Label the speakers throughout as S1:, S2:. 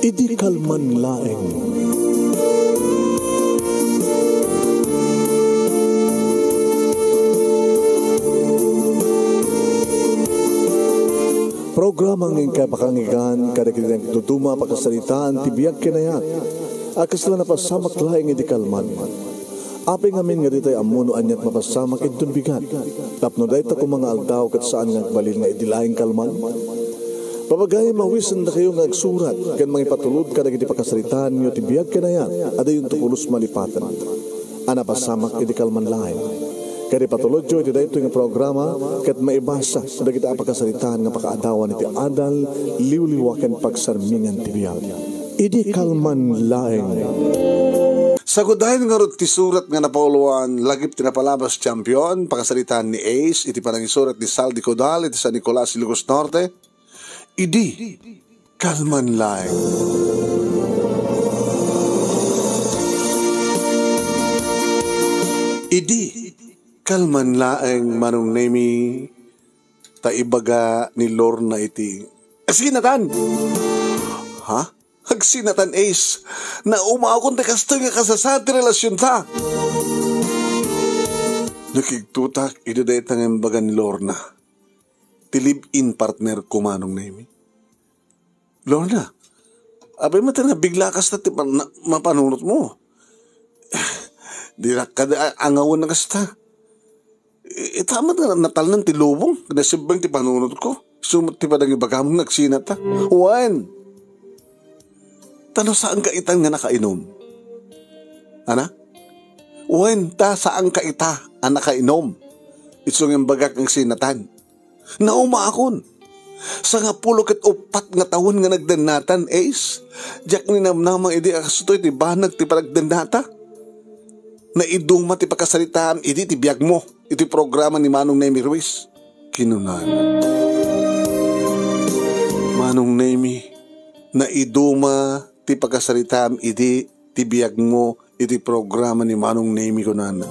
S1: Idi kalman laeng. Programa ng kapakangigan kada kinang tutuma pakasalitaan tibiyag kinayat. Akas lang napasamak laeng idi kalman. Api ngamin nga ditay amuno anyat mapasamak itong bigat. Tapno dahita ko mga aldaw kat saan nga balil nga idilaing kalman. Papagay mawisan na kayo nga agsurat kan mga ipatulod kada giti pakasalitaan nyo tibiyag kinayat. Ada yung tukulos malipatan. Ana pasamak idi kalman laeng. Kaya patulod jo iti dahito yung programa kat maibasa na kita apakasalitaan nga pakaadawan iti adal liwliwakan pagsarmingan tibiyag. Idi kalman laeng.
S2: Sagudahin nga ron ti surat nga napauluan lagip tinapalabas champion pakasalitaan ni Ace iti panangisurat ni Saldi Codal iti San Nicolas Ilocos Norte. Idi kalman laeng. Idi kalman laeng manong nemi taibaga ni Lorna iti agsinatan. Ha? Agsinatan Ace na umaakon ta kasto nga kasasati relasyon ta. Nakigtutak idadayta nga imbaga ni Lorna. Ti live-in partner ko manong nemi. Lorna, abay mo na bigla kas na mapanunot mo. Di na kada angawon na kasta. Tama na natal ng tilubong. Nasibang ti panunod ko. Sumot ti padang ibagamong nagsinata. Juan! Tano saan ka itang nga nakainom? Ana? Juan, ta saan ka ita ang nakainom? Isong yung bagak ng sinatan. Naumaakon. Sa nga pulo ket upat nga taon nga nagdanatan, Ace. Diyak ni namnamang idi akasutoy ti banag ti palagdanata. Na iduma ti pagkasalitaan, idi ti biyag mo. Iti programa ni Manong Nemi Ruiz. Kinunan. Manong Nemi, na iduma ti pagkasalitaan, idi ti biyag mo. Iti programa ni Manong Nemi kunan.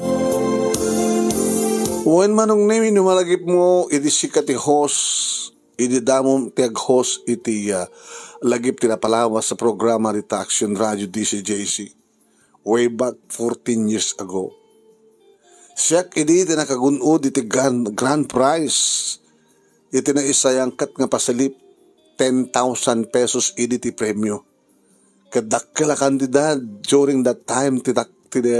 S2: When Manong Nemi numalagip mo, idi sikat ti host, idi damom ti ag-host, iti lagip ti napalawas sa programa ni Action Radio DCJC. Way back 14 years ago. Siyak idi ti nakagunod iti grand prize. Iti na isayangkat nga pasalip 10,000 pesos idi ti premyo. Kadakkel kandidat during that time ti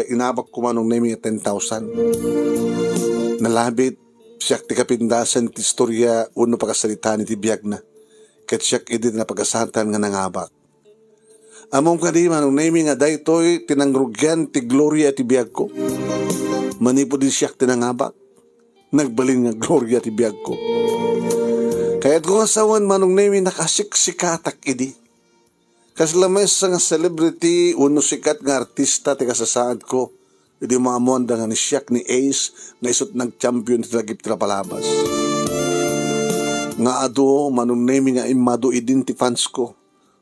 S2: inabak ko Manong Nemi 10,000. Nalabit siyak ti kapindasan ti istorya uno pagkasalitaan iti biyag na. Ket siyak idi na pagkasatan nga nangabak. Among kadi Manong Nemi nga daytoy tinangrugyan ti gloria ti biyag ko. Manipo din siyak tinangabak. Nagbalin nga gloria ti biyag ko. Kaya't kung asawan Manong Nemi nakasiksikatak idi. Kaslames nga celebrity uno sikat nga artista ti kasasaad ko. Idi maamonda nga ni siyak ni Ace na isot nag-champion ti lagip ti palabas. Nga ado Manong Nemi nga imado idin ti fans ko.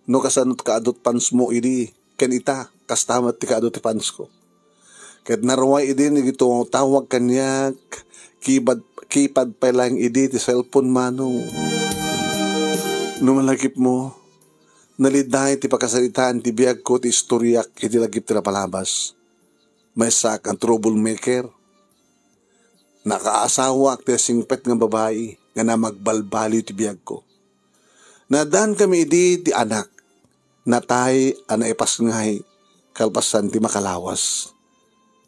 S2: No kasanot kaadot fans mo idi. Ken ita kastamat ti kaadot ti fans ko. Ket naruway idin ito tawag kanyak keypad pa lang idi ti cellphone Manong. Numalagip mo naliday ti pagkasalitaan ti biyag ko ti istoryak iti lagip ti napalabas. May sak ang troublemaker. Nakaasawa ti singpet nga babae nga na magbalbali ti biyag ko. Nadaan kami idi ti anak. Natay ana ipasngay kalpasan ti makalawas.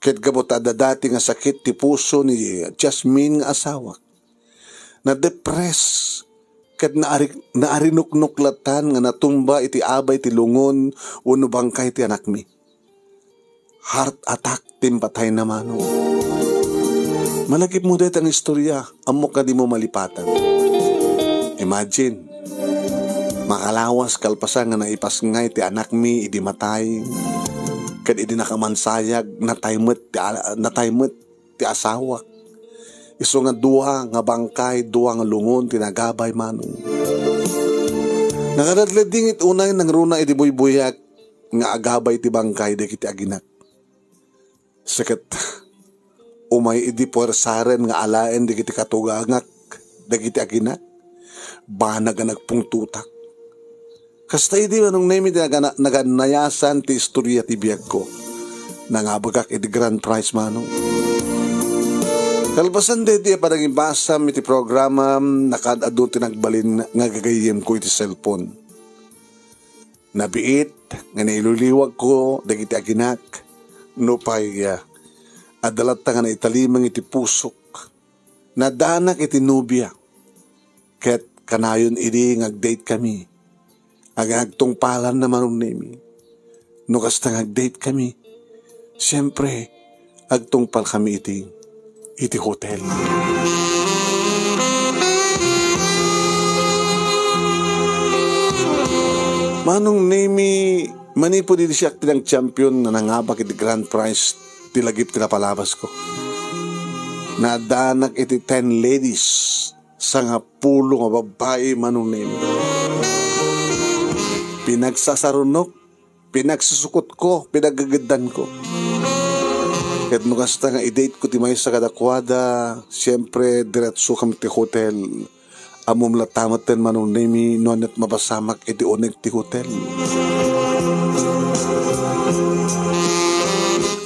S2: Ket gabot dati nga sakit ti puso ni Jasmine nga asawa. Na-depress. Ket naarinuknuklatan nga natumba iti abay ti lungon uno bangkay ti anak mi. Heart attack timpatay na Manong. Malagip mo dito ang istorya, amok ka di mo malipatan. Imagine, makalawas kalpasan nga naipasngay ti anak mi idi matay. Ket idi nakamansayag nataymet ti asawa. Isu nga duha nga bangkay, duha nga lungon tinagabay Manong. Nakadadladingit unay nang runa idi buybuyak nga agabay ti bangkay dagiti aginak. Sakit umay idi puwersaren nga alaen dagiti katugangak dagiti aginak. Banag nga nagpungtutak. Kasta iti manong nemi ti naganayasan ti istorya ti biyag ko. Nangabagak iti grand prize manong. Kalpasan di parang ibasam iti programa nakadado ti nagbalin nga gagayem ko iti cellphone. Nabiit nga nailuliwag ko dagiti aginak no pay adalat nga na italimang iti pusok. Nadanak iti nubya. Ket kanayon idi ngag-date kami. Agagtong palan na manong nemi. No kasta ngag-date kami. Siyempre, agtungpal kami iti hotel. Manong nemi, manipo di siya tinang champion na nangabak iti grand prize tilagip tinapalabas ko. Nadanak iti 10 ladies sa nga pulo nga babae manong nemi. Pinagsasarunok, pinagsusukot ko, pinagagadan ko. Kahit nung kasta nga i-date ko ti may sa kadakwada, siyempre diretso kami ti hotel. Amom latamat ten manong nemi, noan at mabasamak iti unig ti hotel.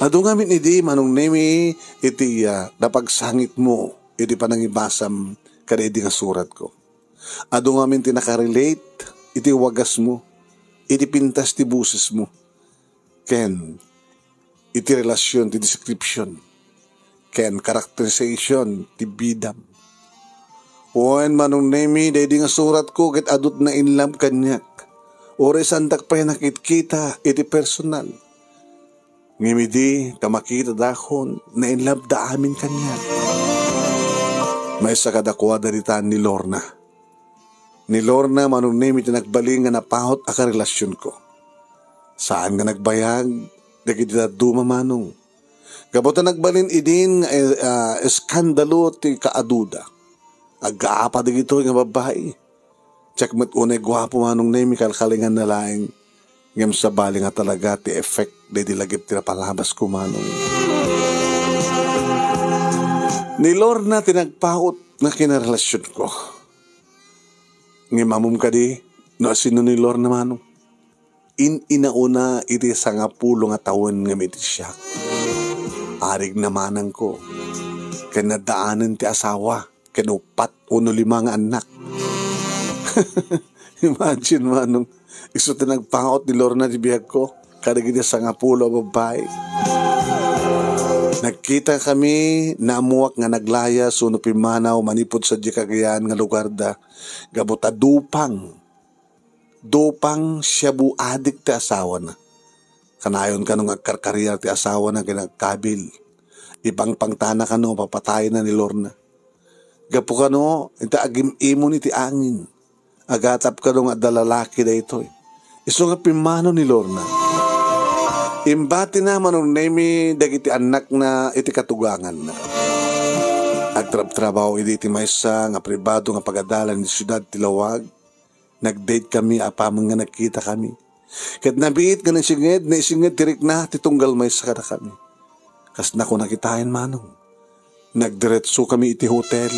S2: Ado ngamin idi manong nemi, iti napagsangit mo, iti panangibasam kada iti nga surat ko. Ado ngamin ti nakarelate, iti wagas mo, iti pintas ti buses mo. Ken, iti relasyon, ti description. Ken, characterization, ti bidam. Oen manong nemi, dahil nga surat ko, ket adot na inlove kanyak. Ore sandak pa nakit-kita, iti personal. Ngimidi, kamakita dahon, na inlove da amin kanyak. May sakadakwada ritaan ni Lorna. Ni Lorna manong nemi tinagbaling nga napahot aka relasyon ko. Saan nga nagbayag? Dagiti duma manong. Gabutan nagbalin idin eskandalo ti kaaduda. Agaapa digito nga babae. Check mo't unay gwapo manong nemi kalkalingan na laing. Ngam sa bali nga talaga ti effect de di lagip ti napalabas ko manong. Ni Lorna tinagpahot na kinarelasyon ko. Ngimamom ka di, no asino ni Lorna manong. Inauna iti sa nga pulo nga taon nga miti siya. Arig namanang ko. Kanadaanan ti asawa. Kanupat 1-5 nga anak. Imagine manong. Iso tinagpangot ni Lorna di biyag ko. Karigit sa nga pulo babae. Nagkita kami, naamuak nga naglaya, suno pimanaw, manipod sa di Cagayan nga lugar da. Gabuta dupang. Dupang siyabu adik ti asawa na. Kanayon ka nung agkarkarya ti asawa na kinagkabil. Ibang pangtana ka no, papatay na ni Lorna. Gapo ka no, ita agim-imon iti angin. Agatap ka nung adalalaki da ito. Iso nga pimano ni Lorna. Imbati na manong nemi dagiti anak na iti katugangan na. Agtrab-trabaho iti maysa nga pribado nga pagadalan ni siyudad Tilawag. Nag-date kami apamang nga nagkita kami. Kat nabiit nga naisingid tirik na titunggal maysa kada kami. Kas na ko nakitain manong. Nagdiretso kami iti hotel.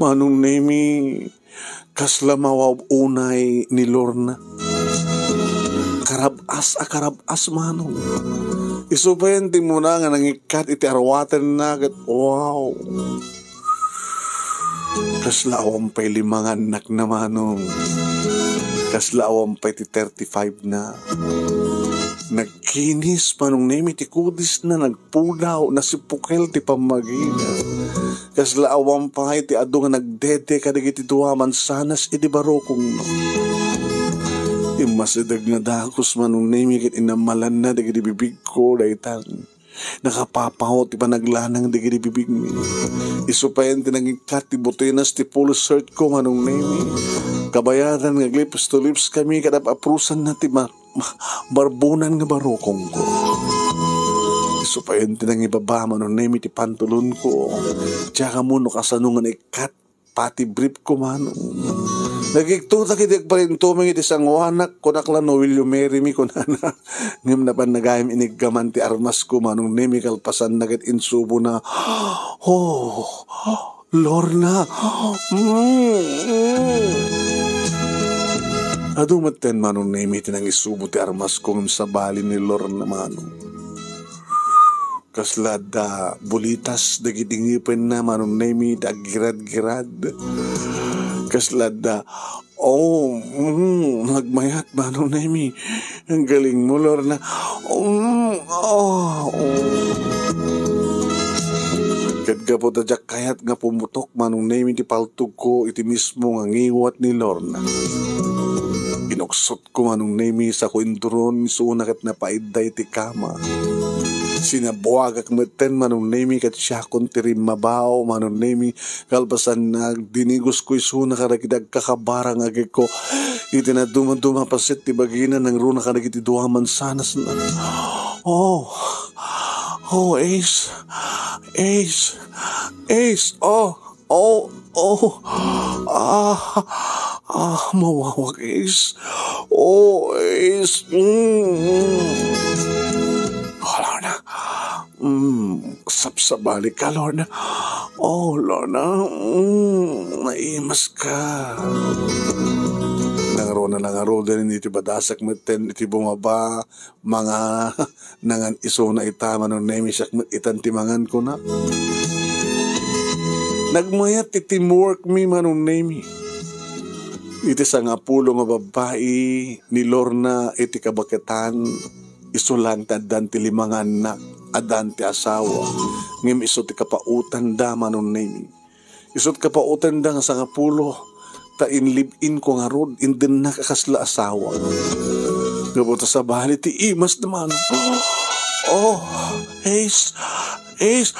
S2: Manong nemi kas lamawaw unay ni Lorna. Karabas manong. Isupente mo na nga nangikat iti arwaten na. Wow. Kaslawang pa'y 5 anak na manong. Kaslawang pa'y 35 na. Nagkinis manong nemi ti kudis na nagpulaw na si Pukel ti pamagina. Kaslawang pa'y ti ado nga nagdede kadagiti duwaman sanas iti barokong no. Imasidag nga dakos manong nemi kit inamalan na dagiti bibig ko daytan. Nakapapahot ti panaglanang dagiti bibig mi. Isupayan ti nangikat ti butenas ti full shirt ko manong nemi. Kabayaran nga lips to lips kami kadap aprusan na ti barbunan nga barokong ko. Isupayan ti nangibaba manong nemi ti pantulon ko. Tsaka mo no kasanungan ikat pati brief ko manong. Nagigtuta kitik pa rin tumingit isang wanak ko nakla no will you marry me ko na ngam na pan nagayam iniggaman ti armas ko manong nemi kalpasan nagit insubo na Lorna. Adumaten manong naimi tinang isubo ti armas kong sa bali ni Lorna manong. Kaslada bulitas dagidingipin na manong naimi dagirad-girad. Kaslada nagmayat manong naimi. Ang galing mo Lorna. Kadga po tadyak kayat nga pumutok manong naimi ti paltog ko iti mismo nga ngiwat ni Lorna. Inuksot ko manong naimi sa kuinduron suna kat napaiday ti kama. Sinabuagak meten manong naimi kat siya kon tirim mabaw manong naimi kalpasan na dinigos ko isuna karakidag kakabarang agay ko. Iti na dumaduma-dumapasit ti bagina ng runa karagiti duhaman sanas na. Ace. Mawawag Ace. Ace. Lorna. Sapsabali ka, Lorna. Lorna. Naimas ka. Nangaro din iti badasak meten iti bumaba mga nangan iso na itama no nemi siyak itan timangan ko na. Nagmayat iti teamwork mi manong nemi. Iti sangapulo nga babae ni Lorna iti kabaketan isulan tadan ti limang anak adan ti asawa ngem iso ti kapautan da manong nemi. Isot kapautan da nga sangapulo ta in live-in ko nga rod in din nakakasla asawa. Gabuta sa bali ti imas naman. Ace. Ace.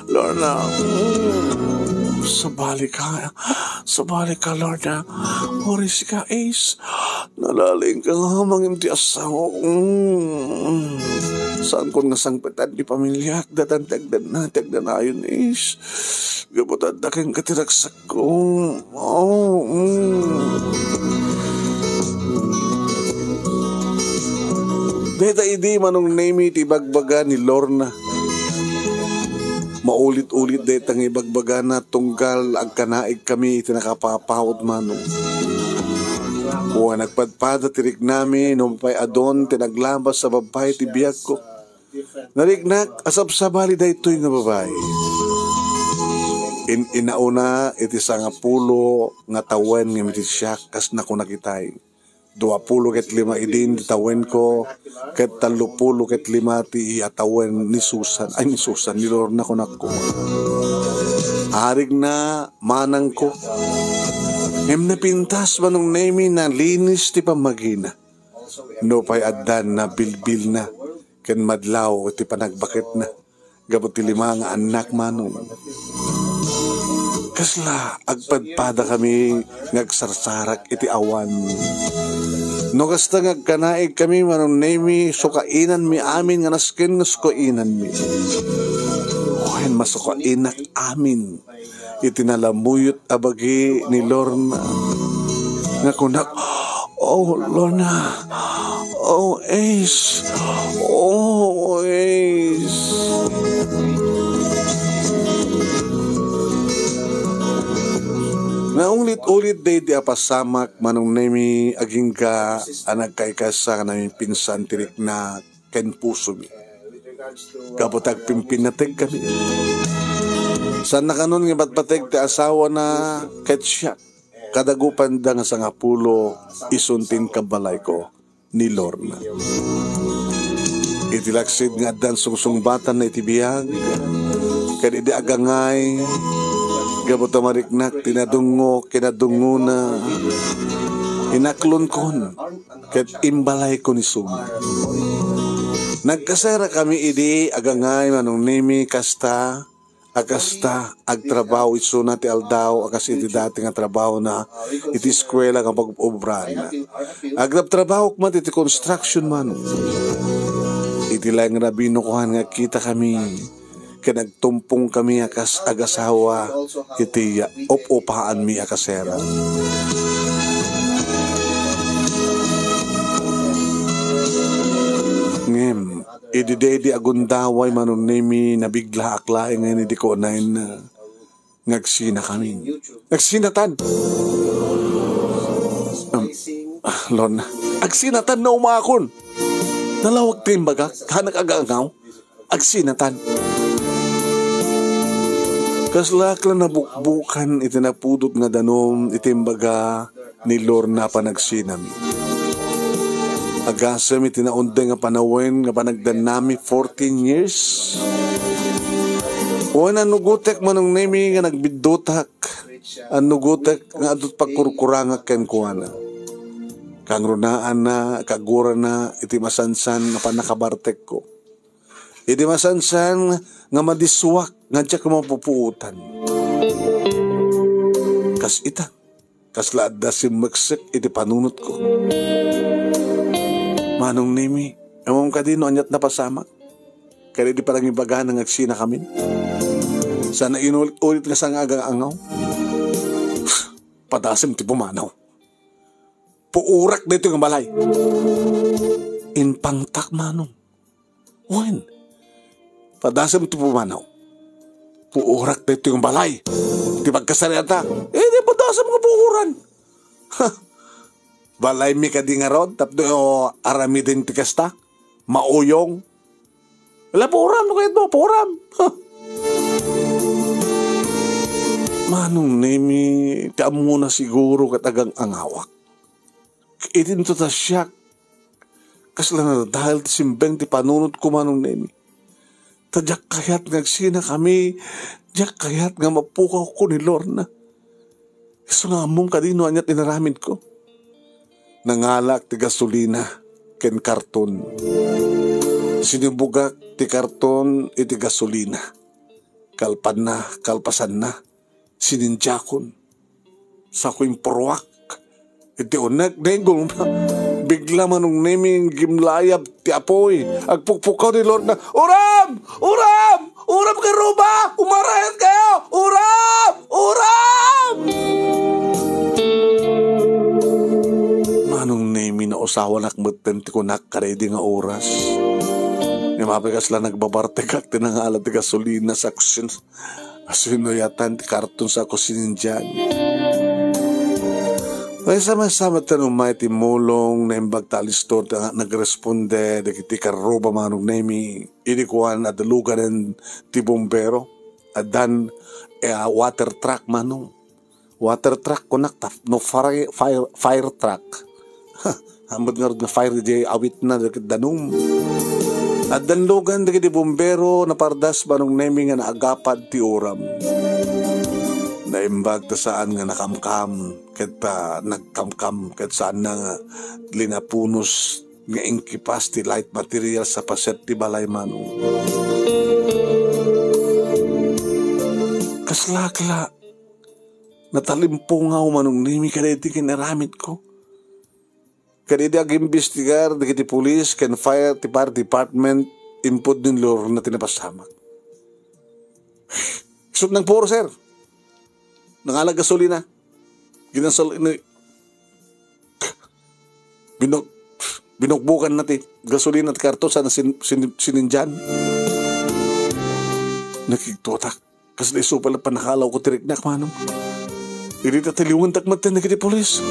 S2: Lorna. Sabali ka, Lorna. Oris ka, Ace. Nalaling ka nga mangim ti asawa. Saan ko nga sangpetan di pamilya datantagdan ayon Ace. Gabutad na kang katiraksak ko. Deta idi manong name ti bagbaga ni Lorna. Maulit-ulit deta ng ibagbaga na tunggal agkanaig kami tinakapapawad manong. Kuha nagpadpada tirik namin numpay adon tinaglabas sa babay ti biyag ko. Narignak asap sa bali da ito'y nga babae. Inauna iti sangapulo nga tawen nga miti siya kas na ko nakitay. 20 ket 5 idin ti tawen ko ket 30 ket 5 ti atawen ni Susan ni Lorna ko nako. Arig na manang ko. Ngem napintas manong nemi na linis ti pamagina. No pay addan na bilbil na ken madlaw ti panagbakit na. Gabot ti 5 nga anak manong. Kasla agpadpada kami ngagsarsarak iti awan. No kasta ngagkanaig kami manong nemi sukainan mi amin nga nasken nga sukainan mi. Ohen masukainak amin. Itinalamuyot abagi ni Lorna. Nga kunak, Lorna. Ace. Ace. Naulit-ulit day di apasamak manong nemi aging ka anak kay kasa namin pinsan tirik na ken puso mi. Kapotag pimpinateg kami. San na kanon nga batbateg ti asawa na ketsyak. Kadagupan da nga sangapulo isuntin kabalay ko ni Lorna. Itilaksid nga dan sungsung-batan na itibiyag. Kaya idi agangay. Gabot mariknak tinadungo kinadungo na. Inaklon kon. Ket imbalay ko ni Sum. Nagkasera kami idi agangay manong nemi kasta agtrabaho iso na ti aldaw akas iti dati nga trabaho na iti eskwela nga pag-obran na. Agtrabaho man iti construction man. Iti lang rabino kuhan nga kita kami kaya nagtumpong kami akas agasawa iti op-opaan mi akasera. Ngem ididedi agundaway manong nemi nabigla aklae ngayon hindi ko nain na ngagsina kami. Nagsinatan. Lorna, agsinatan na umakon. Nalawag timbaga, hanak agaangaw, agsinatan. Kaslak lang nabukbukan itinapudot nga danom itimbaga ni Lorna panagsinami. Agasam itinaunday nga panawin nga panagdan nami 14 years. O nanugutek manong nemi nga nagbidutak. Anugutek nga adot pagkurkurangak ken kuana. Kang runaan na, kagura na, iti masansan na panakabartek ko. Iti masansan nga madiswak, nga tiyak mapupuutan. Kas ita, kas laad da simaksik, iti panunot ko. Manong nimi, among kadino anyat na pasama. Kaya di parang ibaga ng agsina kami. Sana inulit nga sa nga angaw. Padasim ti pumanaw. Puurak dito yung balay. Inpangtak manong. Wen. Padasim ti pumanaw. Puurak dito yung balay. Di pagkasariata. Di padasim nga puuran. Balay mi ka di nga rod, tapos arami din ti kasta, mauyong. Wala po uram, no kayo po uram. Manong nemi, tiam mo na siguro katagang angawak. Itin to ta siya. Kasla na dahil ti simbeng ti panunod ko manong nemi. Tadyak kayat ngagsina kami, jak kayat nga mapukaw ko ni Lorna. Iso nga mong kadino anyat inaramid ko. Nangalak ti gasolina ken karton. Sinibugak ti karton iti gasolina. Kalpan na, kalpasan na, sininjakon. Sa ko impurwak. Iti unag, negong bigla manong neming gimlayab ti apoy. Agpukpukaw ni Lord na, Uram! Uram! Uram ka ruba! Umarayan kayo! Uram! Uram! Manong nemi na usawa nakmatan ti kunak karedi nga oras. Mapikas lang nagbabartek at tinangalat ti gasolina sa kusin. Asinuyatan ti karton sa kusinin dyan. Ay sama-sama tanong may timulong na imbag talistor nagresponde ti karoba manong nemi. Inikuan at dalugan ti bombero. At dan water truck manong. Water truck kunak no fire truck. Hambad nga rin fire di awit na danum. At danlogan di bombero na pardas manong nemi nga naagapad ti oram. Naimbag ta saan nga nakamkam ket nagkamkam ket saan na nga linapunos nga ingkipas ti light material sa paset ti balay manong. Kaslakla natalimpungaw manong nemi kadeti kinaramit ko. Kadeti ag-imbestigar di pulis ken fire ti fire department input din lor na tinapasamak. Isot ng puro sir. Nangalag gasolina. Ginansal binukbukan natin gasolina at karton sana sinindyan. Nakigtotak. Kasi na iso pala panakalaw ko tiriknak manong. Irita taliwan takmat na kiti polis.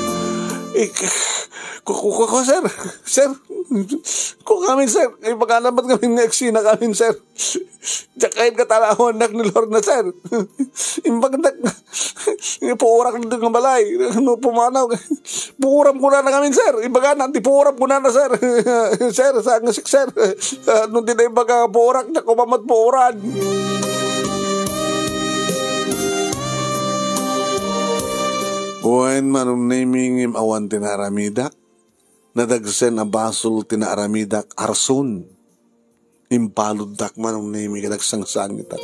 S2: Sir. Sir. Kung kami, sir. Pagkalamat kami ng eksina kami, sir. Diyak kahit katalawan nak ni Lord na, sir. Imbag nak. Puurak na doon ng balay. Pumanaw. Puuram ko na kami, sir. Imbaga na, di puuram ko na, sir. Sir, saan nga sir. Nung di na imbaga puurak na kumamat puuran. Buwan manong naming imawan tinaramidak, nadagsen a basol tinaramidak arson, impaludak manong naming nagsangsangnitak.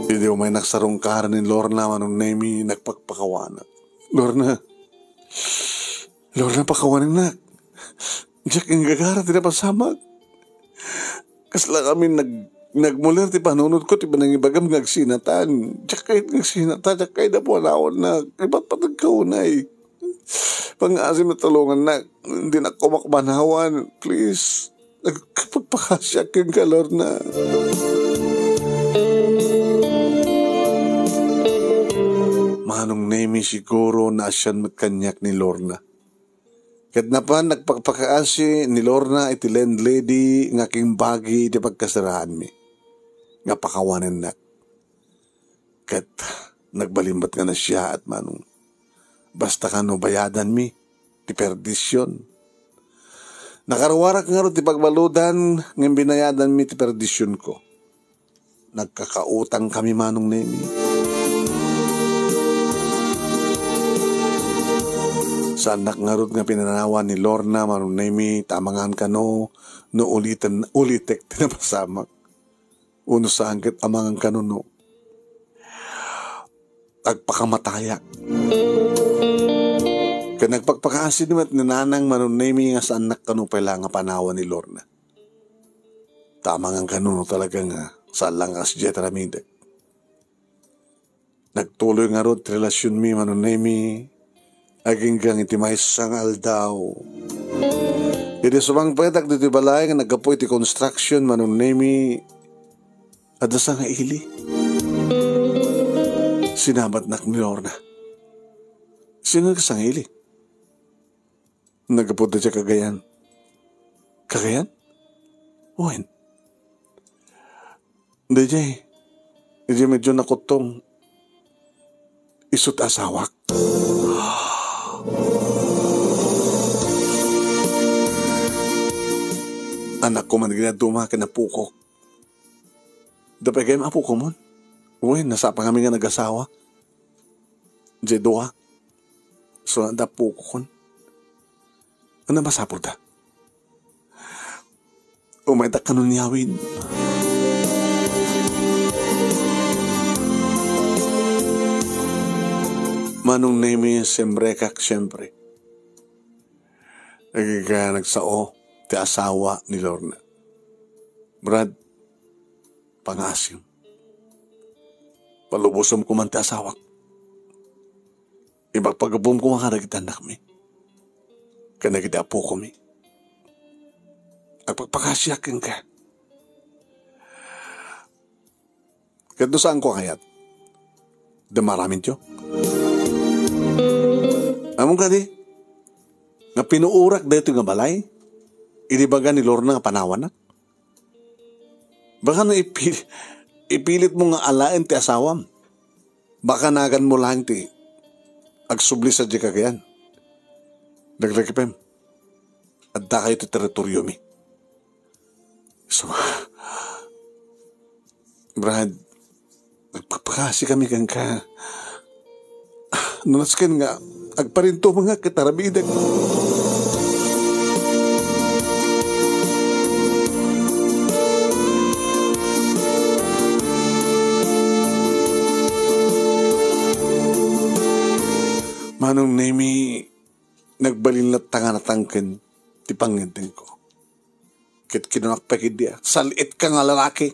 S2: Hindi mo may nagsarong karan ni Lorna manong naming nagpagpakawanak. Lorna pakawanan na. Diyak ang gagara tinapasamag. Kasla kami nagmulir ti panunod ko ti panangibagam ngagsinatan. Diyak kahit ngagsinatan, diyak kahit na po naon na. Iba't patagkaunay. Pang-asim na tulungan na. Hindi na kumakbanawan. Please. Nagpagpakasya kang ka, Lorna. Manong nemi siguro na asyan matkanyak ni Lorna. Kat na pa nagpagpakaasi ni Lorna iti landlady nga king bagi di pagkasarahan mi. Nga pakawanan na. Kat nagbalimbat nga na siya at manong basta ka no bayadan mi ti perdisyon. Nakaruwarak nga ro ti pagbaludan ng binayadan mi ti perdisyon ko. Nagkakautang kami manong nemi. Sa anak nga ro nga pinanawan ni Lorna manong nemi tamangan ka no ulitek tinapasamak. Uno sa angkit amangan ka no agpakamatayak. Kaya nagpagpakasin naman at ninanang manunemi nga sa anak kanu pala nga panawan ni Lorna. Tama nga kanu talaga nga sa lang as jet ramide. Nagtuloy nga ro relasyon mi manunemi aging gang iti may sangal daw. Iti sumang petak dito balay nga nagapoy iti construction manunemi adasa nga ili. Sinabat nak ni Lorna. Sino ka sang ili? Nagapunta siya Cagayan. Cagayan? When? Hindi jay. Hindi medyo nakutong. Isut asawak. Anak ko man ginaduma ka na pukok. Dapat kayo mapuko mo. When? Nasa pa kami nga nag-asawa. Jay doa. So, nanda pukok kon. Ano masapod ta? Umayta ka nun niyawin. Manong nemi siyempre kak siyempre. Nagigaya nagsao ti asawa ni Lorna. Brad, pangasim. Palubusom ko man ti asawak. Ibagpagabom ko mga nagitanak mi. Kaya nagitapo ko mi. Agpagpakasyakin ka. Kaya doon saan ko kayat? Damaramin tiyo. Among ka di? Nga pinuurak dito nga balay? Inibaga ni Lorna nga panawan na? Baka na ipilit mo nga alain ti asawam. Baka nagan mo lang ti agsubli sa di kagayan. Nagrakipem. At da kayo ito teritoryo mi. So, Brad, nagpapakasi kami kang ka. Nunaskan nga, agparinto mga katarabidag. Manong nemi, nagbalinlat tanga na tangken, ti pangintin ko. Kit kinunakpakid dia, saliit ka nga lalaki.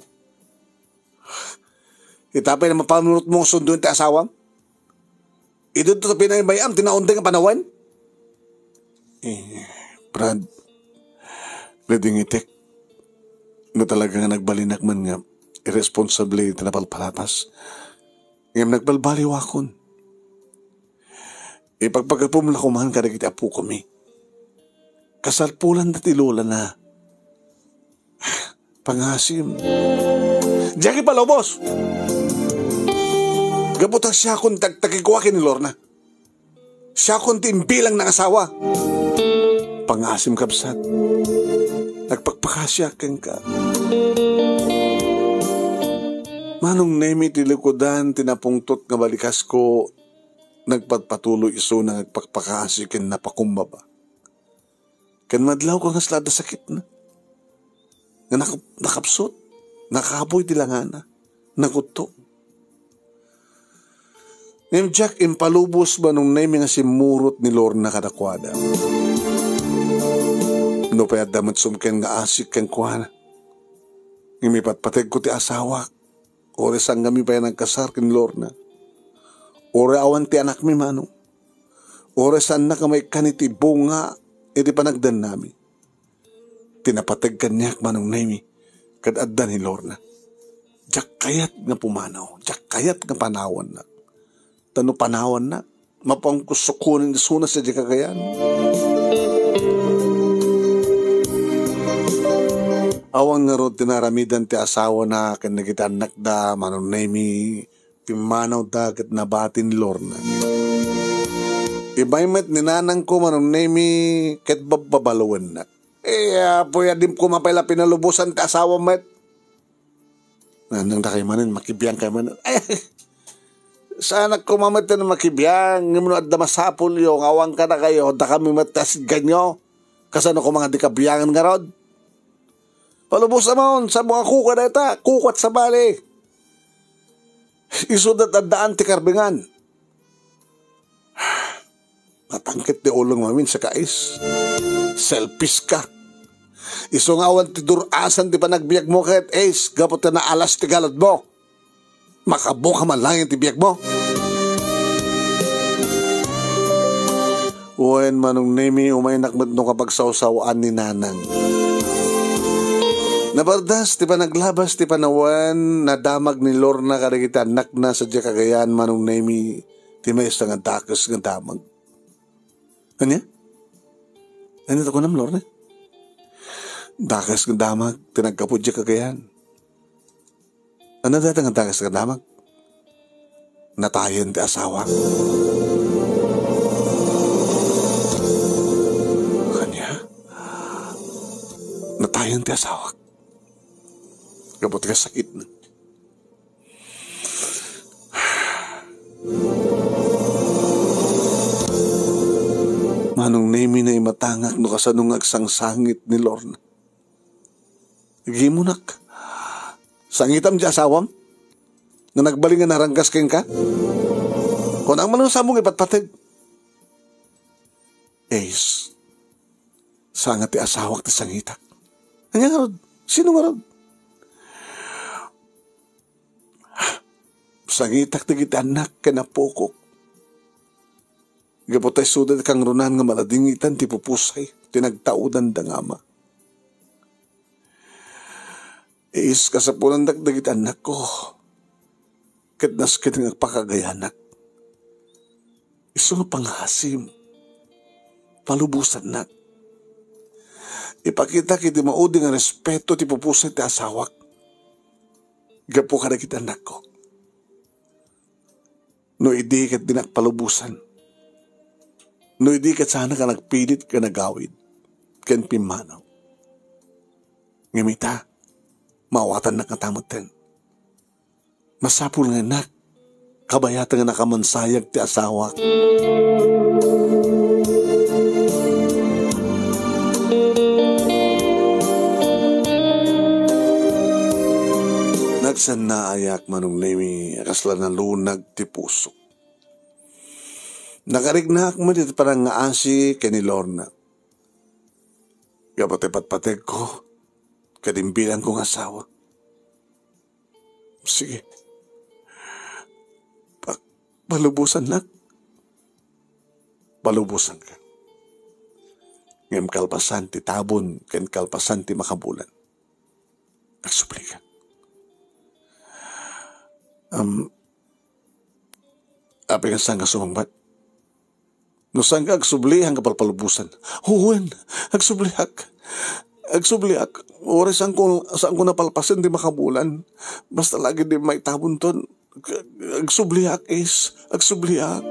S2: Itapay na mapanunot mong sunduin ti asawam? Idun to pinaybayam, tinaundang ang panawan? Brad, leding itik, na talaga nga nagbalinak man nga, irresponsable iti napalpalatas. Ngayon nagbalbaliw akon. Ipagpagapumla ko man kada kita po kami. Kasalpulan na tilola na. Pangasim. Jackie Palobos! Gabutang siya akong tagtagigwakin ni Lorna. Siya akong timbilang ng asawa. Pangasim kapsat. Nagpagpakasyakin ka. Manong nemi tilikodan, tinapungtot nga balikas ko, nagpatpatuloy iso na nagpagpakasikin na pakumbaba. Kan madlaw ko nga slada sakit na. Nga nakapsot, nakaboy dilangana, nakuto. Ngayon Jack, impalubos ba nung nemi nga simurot ni Lorna kadakwada? No payat damat sumken nga asik kang kuhana. Ngimipatpateg ko ti asawa. Ore sang kami pa nagkasar kin Lorna. Ore awan ti anak mi mano. Ore saan na kamay kaniti bunga iti panagdan nami. tinapatag kanyak manong nemi, kad adda ni Lorna. Jak kayat nga pumanaw, jak kayat nga panawan na. Tano panawan na, mapangkusukunin na suna sa kagayan. Awang nga ro tinaramidan ti asawa na kan nagitanak da manong nemi, pimanaw da kat nabatin Lorna. Ibay met ninanang ko manong nemi kat babalawan na. Puya dim ko mapayla pinalubusan ti asawa met. Nang da kay manin, makibiyang kay manin. Sana ko mamet na makibiyang, ngayon at damasapol yung awang ka na kayo, da kami matas ganyo. Kasano ko mga di kabiyangan nga rod. Palubos naman sa mga kuka na ita, kukwat sa bali. Isudat at daan ti karbingan. Matangkit di ulong mamin sa kais. Selfish ka. Isong awan ti durasan ti panagbiyak mo kahit ace, gapot na alas ti galad mo. Makabo ka man lang yung ti biyak mo. Uwen manong nemi umay nakmat no kapag sausawaan ni nanang. Nabardas ti panaglabas ti panawan na damag ni Lorna karagita anak na sa diya kagayan manong nemi ti may isang antakas ng damag. Kanya? Ano ito ko nam Lorna? Dakas ng damag, tinagkapod diya kagayan. Ano dati ang dakas ng damag? Natayan ti asawa. Kanya? Natayan ti asawa. Kapot ka sakit na. Manong nemi na imatangak no kasanong agsangsangit ni Lorna. Gimunak. Sangitam di asawam? Na nagbalingan naranggas keng ka? Kung ang manong samong ipatpatid. Ace. Sangat ti asawak ti sangitak. Kanya nga rod? Sino nga rod? Sangitak ti kita anak kanapokok. Gapotay sudat kang runan nga maladingitan ti pupusay. Tinagtaudan da nga ama. Is kasapulan dagdagit anak ko. Katnas kit nga pakagayanak. Iso nga panghasim. Palubusan nak. Ipakita kiti maudi nga respeto ti pupusay ti asawak. Gapo ka na kita anak ko. No idi kat dinakpalubusan. No idi kat sana ka nagpilit ka nagawid. Ken pimanaw. Ngamita. Mawatan na katamutin. Masapul nga anak, kabayatan nga nakamansayag ti asawa. Nagsan na ayak manong nemi, akasla na lunag ti puso. Nakarignak mo dito parang nga asi kay ni Lorna. Kapatay patpateg ko, kadimbilan kong asawa. Sige. Palubusan lang. Palubusan ka. Ngayong kalpasan ti tabon, ken kalpasan ti makabulan. Nagsupli ka. Api nga saan ka sumangbat? No saan ka agsubli hang kapalpalubusan? Huwen, agsubliak. Agsubliak. Oras saan ko napalpasan di makabulan. Basta lagi di may tabon ton. Agsubliak is. Agsubliak.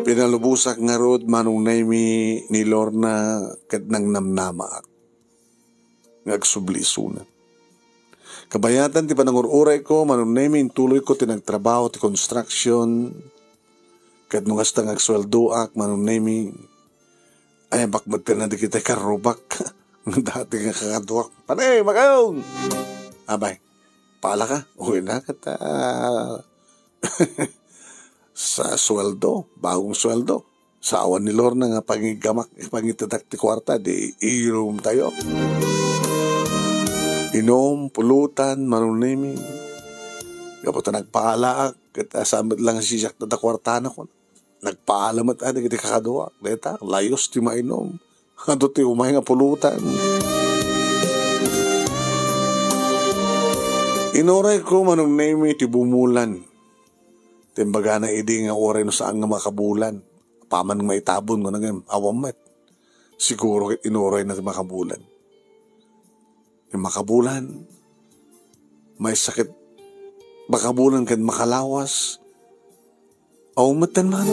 S2: Pinalubusak nga rod manong nemi ni Lorna kat nang namnamaak. Ngagsubli suna. Kabayatan ti panangururay ko, manong nemi tuloy ko tinagtrabaho ti construction. Kat nung hasta ngagsweldoak, manong nemi ay bakmat ka na di kita karubak. Dati nga kakadwak. Panay, magayong! Abay, pala ka. Uwi na kata. Sa sweldo, bagong sweldo. Sa awan ni Lorna nga pangigamak, pangitadak ti kwarta, di iinom tayo. Inom, pulutan, manunimi. Kapag nagpaalaak, at asamit lang siyak na kwarta na ko. nagpaalam at adik iti kakadwa. Deta, layos ti mainom. Ado ti umay nga pulutan. Inuray ko manong name ti bumulan. Timbaga na idi nga oray no saan nga makabulan. Paman nga maitabon ko nang awamat. Siguro inuray na makabulan. Yung makabulan, may sakit, makabulan kan makalawas, awmatan man.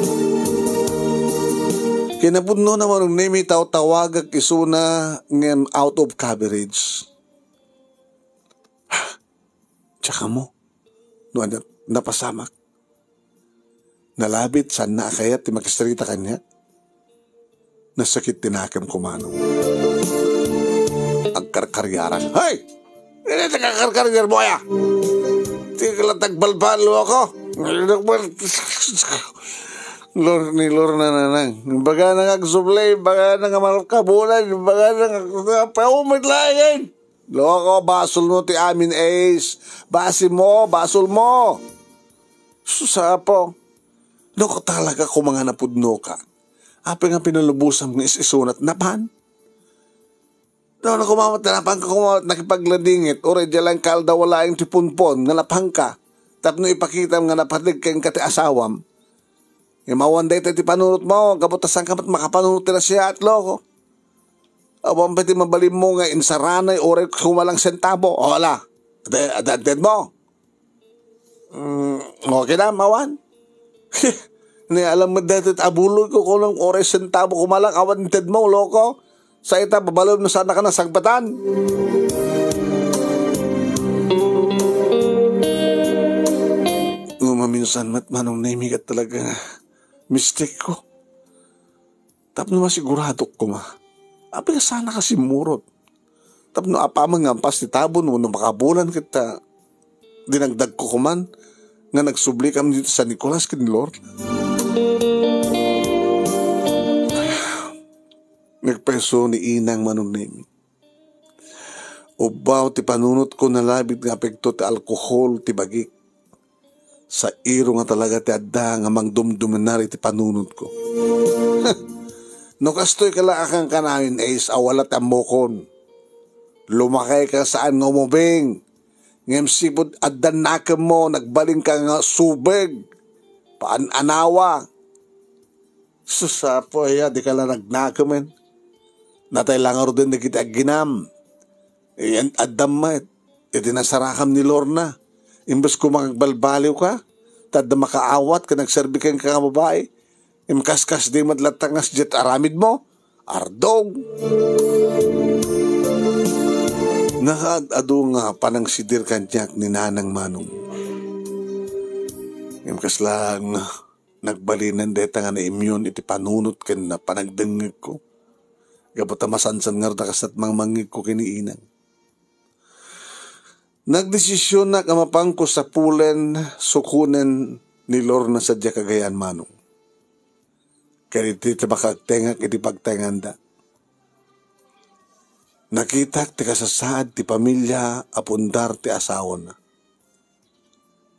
S2: Kinapudno naman ng name tawagag isuna ng out of coverage. Tsaka mo, no, napasamak. Nalabit, saan na kaya ti makisarita kanya? Nasakit tinakam kumano. Ang karkaryaran. Hey! Hindi na kakarkaryar mo ya! Tigla tagbalbalo ako. Lord ni Lord na nanang. Baga na kagsublay, baga na kamalkabulan, baga na paumit lain. Loko, basol mo ti amin ace. Basi mo, basol mo. Susapo. Loko talaga kung mga napudno ka. Apa nga pinalubusan ng isunat na pan? Doon ako mamatanapan ka kung nakipagladingit o redya lang kalda wala yung tipunpon nga napang ka. Tapno ipakita nga napatig kayong kati asawam. Yung mawanday tayo ti panunot mo, kabutasan ka mat makapanunot na siya at loko. Abang pati mabalim mo nga insaranay o rin kumalang sentabo. O wala, adadad mo. Okay na, mawan. Ni alam mo dati abuloy ko kung ng oras sentabo kumalang awan ted mo, loko. Sa ita, babalo mo sana ka na sagbatan. Maminsan manong naimigat talaga mistake ko. Tapno masigurado ko ma. Api sana kasi murot. Tapno apamang nga pas ti tabon mo no makabulan kita. Dinagdag ko kuman nga nagsubli kami dito sa Nicolas kin Lord. Nagpreso ni inang manong naimi. Ubaw ti panunot ko nalabit nga apekto ti alkohol ti bagik. Sa iro nga talaga ti adda nga mangdumduminari ti panunot ko. No kastoy kalaakang kanamin is awalat ang mokon. Lumakay ka saan nga umubing. Ngem sipod addan nakam mo, nagbaling ka nga subeg. Paananawa. Susapo ya, di ka lang nagnakamen. Natay lang aro din na kita ginam. Yan addam ma, iti nasarakam ni Lorna. Imbes ko magbalbaliw ka, tad makaawat ka nagserbikan ka nga babae. Imkaskas di madlatangas jet aramid mo, ardog. Nakadado nga panang sidir kanyak ni Nanang Manong. Imkas lang nagbalinan deta nga na immune iti panunot ken na panagdengeg ko. Gabata masansan nga kasat mangmangig ko kiniinang. Nagdesisyon na kamapang ko sa pulen sukunen ni Lorna sa Kagayan Manong. Kaya iti tabakagtengak iti pagtenganda. Nakita ti kasasaad ti pamilya apundar ti asawa na.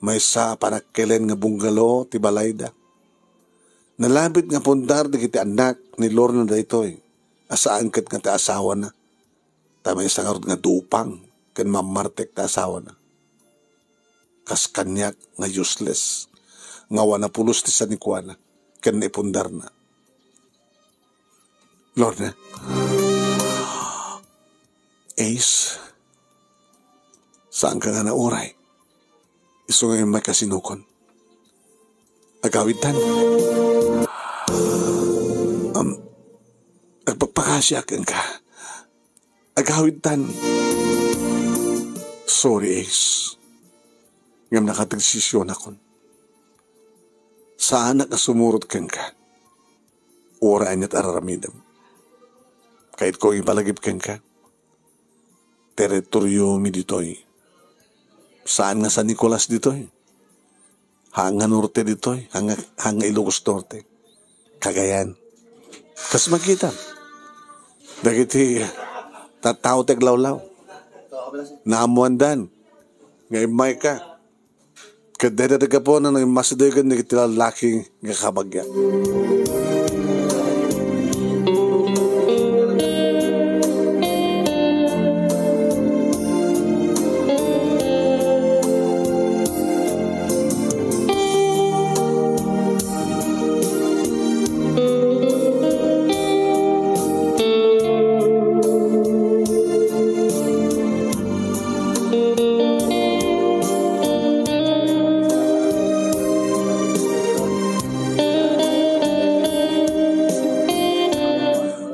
S2: May sa panakkilen nga bunggalo ti balayda. Nalabit nga pundar di kiti anak ni Lorna da ito'y. Asaan kat nga ti asawa na. Tamay sangarod nga dupang. Kan mamartek ta asawa na. Kas kanyak nga useless. Nga wana pulos ti sanikwana. Kan ipundar na. Lord na. Ace. Saan ka nga na oray? Iso nga yung may kasinukon. Agawitan. Nagpagpakasyakan ka. Agawitan. Sorry, Ace. Ngam nakatagsisyon akon. Saan nakasumurot kang ka? Oraan niya't araramidam. Kahit ko ipalagip kang ka. Teritoryo mi ditoy. Saan nga sa Nicolas ditoy? Hanga norte ditoy. Hanga Ilocos Norte. Cagayan. Kas makita. Dagiti tataw teglawlaw. Naamuandan. Ngayon may ka. Kadadadaga po na masidagan na lalaki nga kabagya.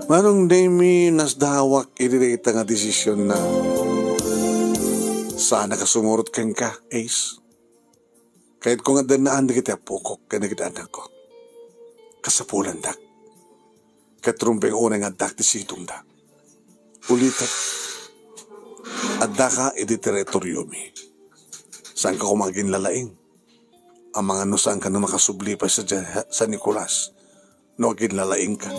S2: Manong Nemi nasdawak idirita nga desisyon na sana ka sumurot kang ka, Ace. Kahit kung nga danaan na kita pukok ka na kita anak ko. Kasapulan dak. Katrumpeng unang nga dak di sitong dak. Ulitak. Adda ka iti teritoryo mi. Saan ka kumagin lalaing? Ang mga nusaan ka na makasubli pa sa Nicolas. No agin lalaing ka.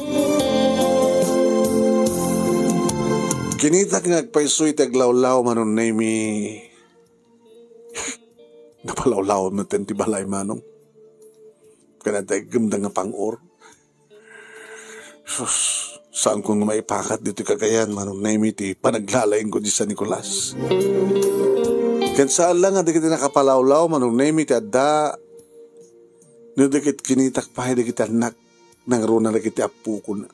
S2: Kinitak nga agpaisoy taglawlaw manon Nemi. Napalawlaw mo ten ti balay manong. Kanatay gumda nga pang-or. Sus, saan kong maipakat dito kagayan manon Nemi ti panaglalaing ko di sa Nicolas. Kan saan lang nga di kita nakapalawlaw manon Nemi ti adda. Nudikit kinitak pa di kita anak nang runa na kita apu ko na.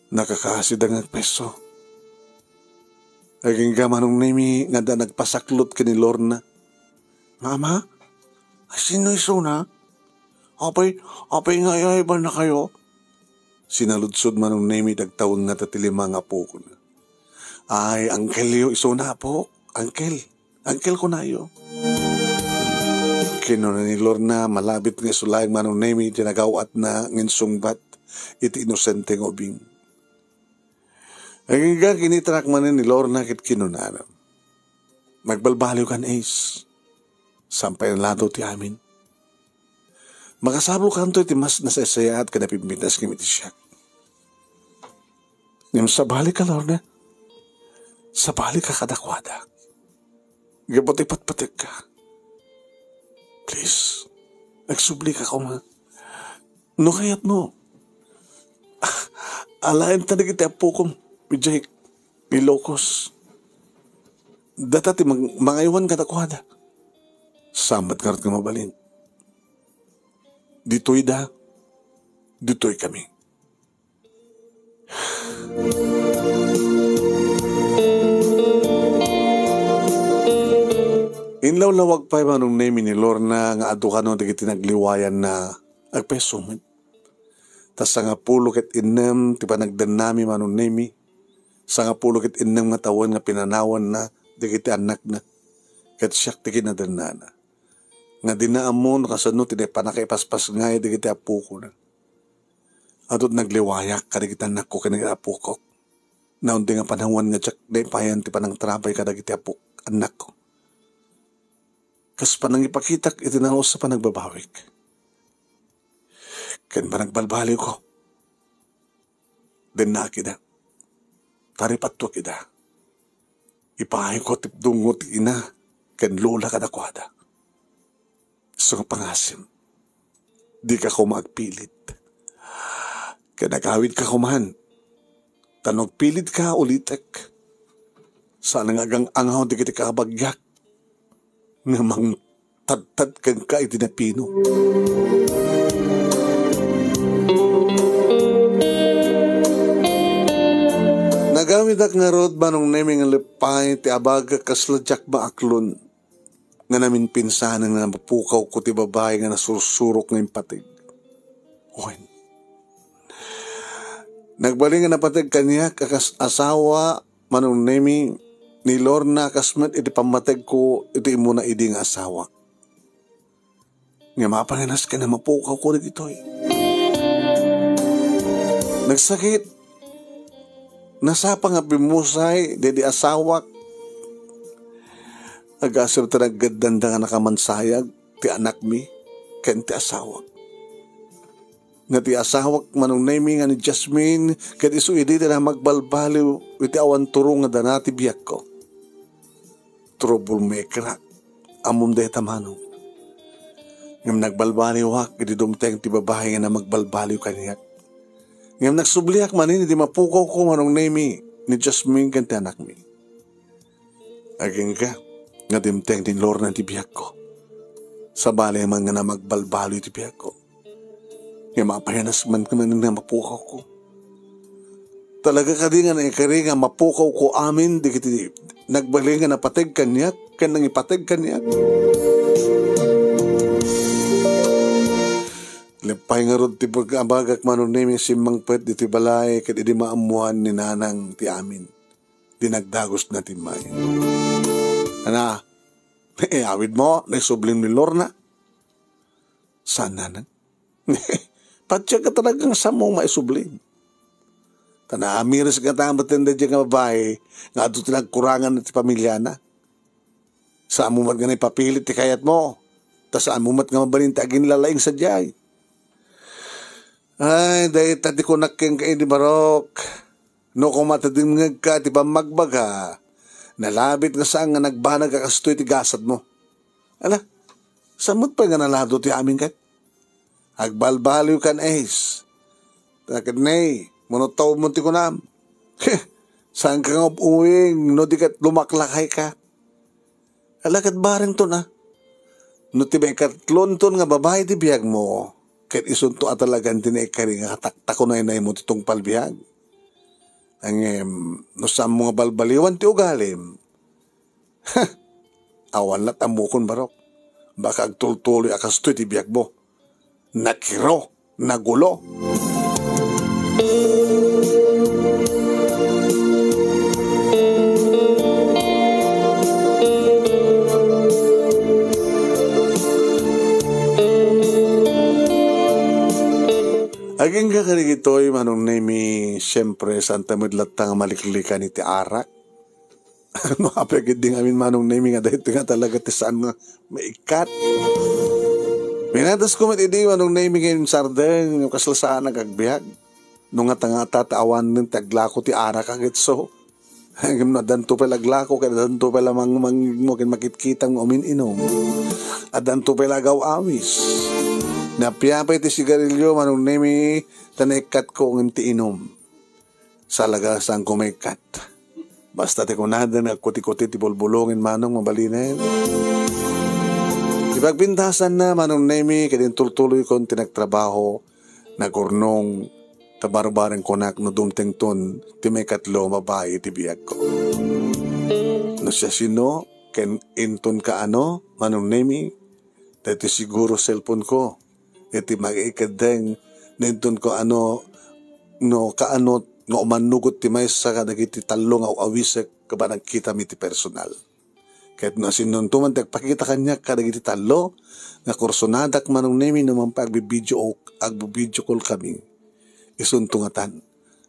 S2: Nakakasid ang peso. Aging gamanong Nemi nga da nagpasaklot ka ni Lorna. Mama, sino iso na? Apay nga ba na kayo? Sinaludsod manong Nemi dagtawon nga tatilima nga po ko na. Ay, Uncle yo, iso na po. Uncle ko na yo. Kino na ni Lorna, malabit nga sulayang manong Nemi, tinagawat na nginsungbat, iti inosente ng ubing. Ang hingga kinitrak man ni Lorna kit kinunana. Magbalbaliw kan Ace. Sampay ang lado ti amin. Makasablo kanto iti mas nasasayaat ka na pimpitas kami ti siyak. Ngam sabali ka Lorna. Sabali ka kadakwada. Gabot ipat-patik ka. Please. Nagsubli ka ko ma. No kayat no. Alain tanig iti apo kong. Pijay, pilokos. Datati mga iwan katakwada. Sambat karat ka mabalin. Dito'y da. Dito'y kami. Inlaw-lawag pa manong Nemi ni Lorna nga adu ka no di tinagliwayan na agpesumin. Tas nga pulo ket inem ti panagdanami manong Nemi. Sa nga pulo ket inem nga tawon nga pinanawan na di kiti anak na. Ket siyak ti kinadanana. Nga dinaamon kasano ti panakaipaspas nga di kiti apu ko na. Adot nagliwayak kada kita anak ko kini apu ko. Naundi nga panahon nga tsak di payan ti panang trabay kada kiti apu anak ko. Kas panang ipakitak itinalos sa panagbabawik. Ken panagbalbaliw ko. Den na kita. Taripat to kita. Ipahay ko tipdungot ina. Ken lola ka nakwada. So nga pangasim. Di ka ko magpilit. Ken nagawid ka kuman. Tanog pilit ka ulitek. Sana nga agang angaw di kita kabagyak. Namang tad-tad kang ka itinapino. Nagamit ak nga rod manong Nemi nga lepay ti abaga kasladyak maaklon nga namin pinsanan nga mapukaw ko ti babae nga nasursurok ng patig. Owen. Nagbaling nga napatig kanya kakas asawa manong Nemi ni Lorna kasmet iti pamateg ko iti imuna idi nga asawa. Nga mapanganas ka na mapukaw ko dito eh. Nagsakit. Nasapa nga bimusay, dedi asawak. Agasir ta naggadanda nga nakamansayag, ti anak mi, ken ti asawak. Nga ti asawak manong Nemi nga ni Jasmine, ken isu idi na magbalbaliw, iti awan turong nga danati biyak ko. Troublemaker, amom deta manong. Ngam nagbalbaliwak, iti dumteng ti babae nga na magbalbaliw kaniyak. Ngam nagsubliak manin, iti mapukaw ko manong nemi, ni Jasmine kan ti anak mi. Aging ka, nga dimteng din Lorna ti biyak ko. Sa bali man nga na magbalbaliw ti biyak ko. Ngam mapayanas man ka manin na mapukaw ko. Talaga ka di nga na ikari nga mapukaw ko amin, di kiti nagbaling nga napateg kanyak, kan nang ipateg kanyak. Lepay nga rod ti pag-abagak manon nemi simang pet di ti balay kat di maamuan ni nanang ti amin. Dinagdagos na ti may. Ana, awid mo, naisublim ni Lorna. Saan nanang? Patsya ka talagang sa mong maisublim. Tana amiris ka tambatin na dyan nga babae, nga ato tinagkurangan na ti pamilya na. Saan mo mat nga na ipapilit ti kayat mo, ta saan mo mat nga mabalin ti agin lalaing sa diyay. Ay, dahil tati ko naking kain di Barok. No kung matadingag ka, ti pamagbaga, nalabit nga saan nga nagbanag ka kastoy ti gasat mo. Ala, samot pa nga nalado ti amin kat. Agbalbaliw kan Ace. Takad nay, monotaw mo ti kunam. Saan ka nga uwing, no di kat lumaklakay ka. Ala kat bareng to na. No ti may katlon-ton nga babae ti biyag mo. Kahit isunto at talagang tinekari nga taktakon na mo titong palbihag. Ang no sa mga balbaliwan ti ugalim. Awan lat amukon Barok. Baka agtultuloy akastoy ti biyag mo. Nakiro, nagulo. Aging kakarigitoy manong nemi siyempre santa midlat nga maliklikan iti arak. Ano apagid din amin manong nemi nga dahil nga talaga ti saan nga maikat. Minatas ko matidi manong nemi ngayon sardeng yung kaslasaan nagagbiag. Nung nga tanga tatawan ng taglako ti arak agit so. Hanggang na danto pala glako kaya danto pala mo makitkitang umin-inom. At danto pala gaw awis. Napiyapay ti sigarilyo manong nemi tanaikat ko ng ti inom. Salaga saan kumikat. Basta ti kunada na kuti-kuti ti bulbulongin manong mabalinin. Ipagpintasan na manong nemi kadin tultuloy kon tinagtrabaho nagurnong tabarbareng konak no dumteng ton ti may katlo mabayi ti biyag ko. No siya sino ken inton ka ano manong nemi dati siguro cellphone ko. Iti mag-ikadeng nindun ko ano no kaano nga umanugot ti may sa kadagiti talong aw awisek kaba nagkita mi ti personal. Kahit no sinun tuman tagpakita kanya kadagiti talo nga kursonadak manong nemi naman pagbibidyo o agbibidyo call kami. Isuntungatan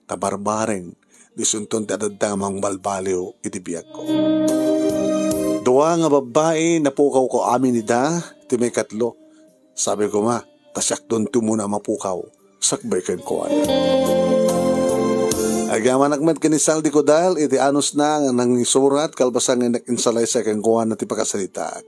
S2: tabarbareng isuntun ti adadamang balbaliw iti biyag ko. Dua nga babae napukaw ko amin ida ti may katlo. Sabi ko ma tasyak doon muna mapukaw. Sakbay ken ko ano. Agaman akmet kinisal di ko dahil iti anos na nang isurat kalbasang nag-insalay sa ken kuwan na ti pakasalita.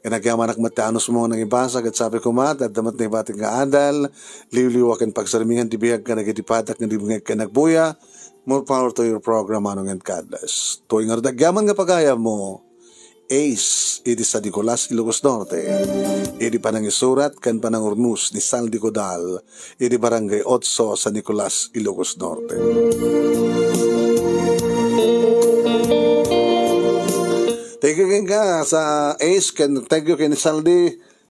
S2: Kanagaman akmet ti anos mo nang ibasag at sabi ko mat at damat na ibating nga adal liwliwa ken pagsarmingan ti biyag ka nagitipatak nga di bingag ka nagbuya. More power to your program anong and kadlas. Tuwing ardagyaman nga pagaya mo Ace, iti sa Nicolas, Ilocos Norte. Iti panang isurat, kan panang urnus ni Sal de Codal, iti barangay 8 sa Nicolas, Ilocos Norte. Thank you ka sa Ace, thank you kay ni Saldi,